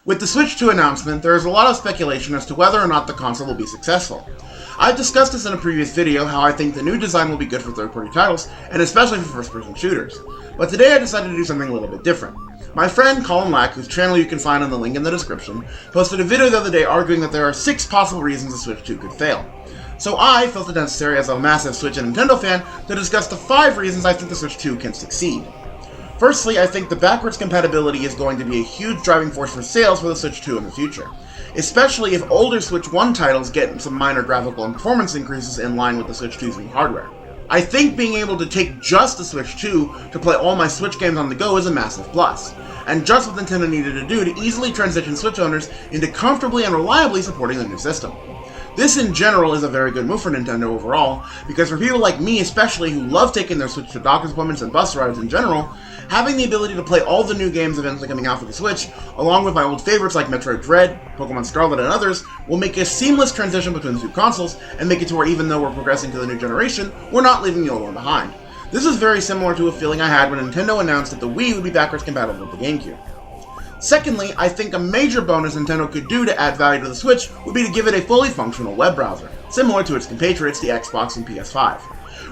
With the Switch 2 announcement, there is a lot of speculation as to whether or not the console will be successful. I've discussed this in a previous video how I think the new design will be good for third-party titles, and especially for first-person shooters. But today I decided to do something a little bit different. My friend Colin Lack, whose channel you can find on the link in the description, posted a video the other day arguing that there are 6 possible reasons the Switch 2 could fail. So I felt it necessary as a massive Switch and Nintendo fan to discuss the 5 reasons I think the Switch 2 can succeed. Firstly, I think the backwards compatibility is going to be a huge driving force for sales for the Switch 2 in the future, especially if older Switch 1 titles get some minor graphical and performance increases in line with the Switch 2's new hardware. I think being able to take just the Switch 2 to play all my Switch games on the go is a massive plus, and just what Nintendo needed to do to easily transition Switch owners into comfortably and reliably supporting the new system. This in general is a very good move for Nintendo overall, because for people like me especially who love taking their Switch to doctor's appointments and bus rides in general, having the ability to play all the new games eventually coming out for the Switch, along with my old favorites like Metroid Dread, Pokemon Scarlet, and others, will make a seamless transition between the two consoles, and make it to where even though we're progressing to the new generation, we're not leaving the old one behind. This is very similar to a feeling I had when Nintendo announced that the Wii would be backwards compatible with the GameCube. Secondly, I think a major bonus Nintendo could do to add value to the Switch would be to give it a fully functional web browser, similar to its compatriots, the Xbox and PS5.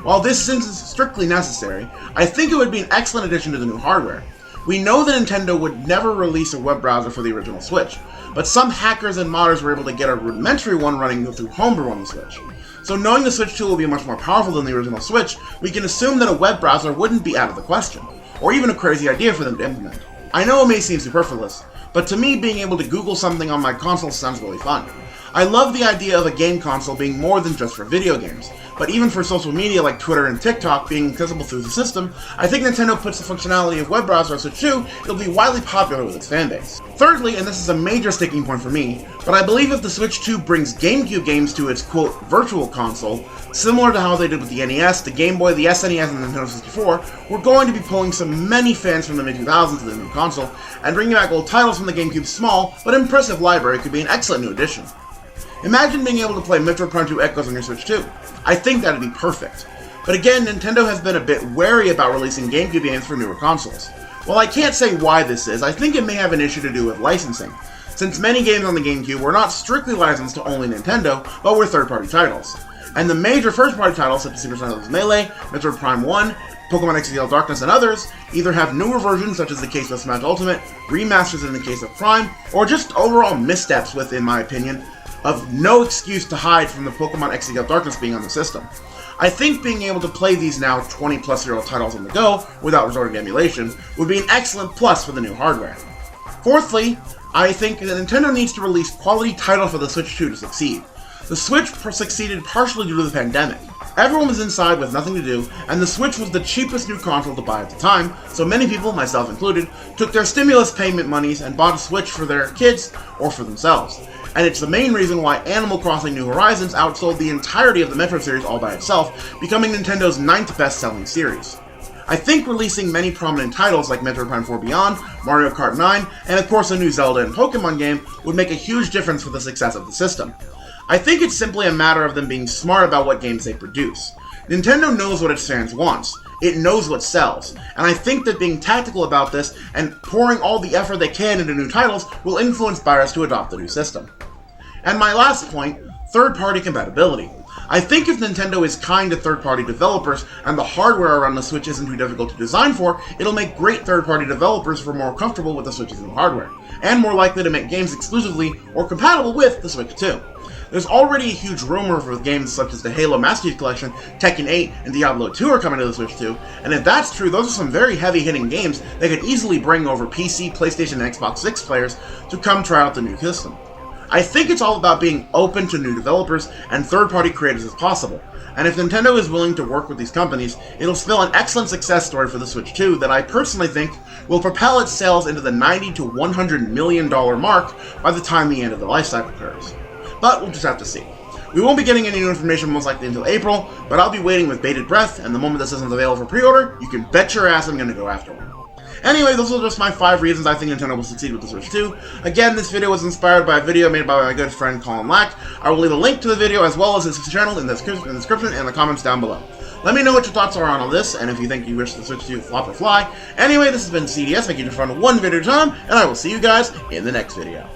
While this isn't strictly necessary, I think it would be an excellent addition to the new hardware. We know that Nintendo would never release a web browser for the original Switch, but some hackers and modders were able to get a rudimentary one running through Homebrew on the Switch. So knowing the Switch 2 will be much more powerful than the original Switch, we can assume that a web browser wouldn't be out of the question, or even a crazy idea for them to implement. I know it may seem superfluous, but to me being able to Google something on my console sounds really fun. I love the idea of a game console being more than just for video games, but even for social media like Twitter and TikTok being accessible through the system, I think Nintendo puts the functionality of web browser on Switch 2, it'll be widely popular with its fanbase. Thirdly, and this is a major sticking point for me, but I believe if the Switch 2 brings GameCube games to its quote virtual console, similar to how they did with the NES, the Game Boy, the SNES, and the Nintendo 64, we're going to be pulling many fans from the mid-2000s to the new console, and bringing back old titles from the GameCube's small but impressive library could be an excellent new addition. Imagine being able to play Metroid Prime 2 Echoes on your Switch 2. I think that'd be perfect. But again, Nintendo has been a bit wary about releasing GameCube games for newer consoles. While I can't say why this is, I think it may have an issue to do with licensing, since many games on the GameCube were not strictly licensed to only Nintendo, but were third-party titles. And the major first-party titles such as Super Smash Bros. Melee, Metroid Prime 1, Pokemon XD Darkness, and others either have newer versions, such as the case of Smash Ultimate, remasters in the case of Prime, or just overall missteps with, in my opinion, of no excuse to hide from the Pokemon XD Darkness being on the system. I think being able to play these now 20-plus-year-old titles on the go, without resorting to emulation, would be an excellent plus for the new hardware. Fourthly, I think that Nintendo needs to release quality titles for the Switch 2 to succeed. The Switch succeeded partially due to the pandemic. Everyone was inside with nothing to do, and the Switch was the cheapest new console to buy at the time, so many people, myself included, took their stimulus payment monies and bought a Switch for their kids or for themselves. And it's the main reason why Animal Crossing New Horizons outsold the entirety of the Metroid series all by itself, becoming Nintendo's 9th best-selling series. I think releasing many prominent titles like Metroid Prime 4 Beyond, Mario Kart 9, and of course a new Zelda and Pokemon game would make a huge difference for the success of the system. I think it's simply a matter of them being smart about what games they produce. Nintendo knows what its fans want. It knows what sells, and I think that being tactical about this and pouring all the effort they can into new titles will influence buyers to adopt the new system. And my last point, third-party compatibility. I think if Nintendo is kind to third-party developers and the hardware around the Switch isn't too difficult to design for, it'll make great third-party developers who are more comfortable with the Switch's new hardware, and more likely to make games exclusively or compatible with the Switch 2. There's already a huge rumor for games such as the Halo Master Chief Collection, Tekken 8, and Diablo 2 are coming to the Switch 2, and if that's true, those are some very heavy-hitting games that could easily bring over PC, PlayStation, and Xbox 6 players to come try out the new system. I think it's all about being open to new developers and third-party creators as possible, and if Nintendo is willing to work with these companies, it'll spell an excellent success story for the Switch 2 that I personally think will propel its sales into the $90 to $100 million mark by the time the end of the lifecycle occurs. But we'll just have to see. We won't be getting any new information most likely until April, but I'll be waiting with bated breath, and the moment this isn't available for pre-order, you can bet your ass I'm going to go after one. Anyway, those are just my 5 reasons I think Nintendo will succeed with the Switch 2. Again, this video was inspired by a video made by my good friend Colin Lack. I will leave a link to the video as well as his channel in the description and the comments down below. Let me know what your thoughts are on all this, and if you think you wish to switch to flop or fly. Anyway, this has been CDS, making you fun one video at a time, and I will see you guys in the next video.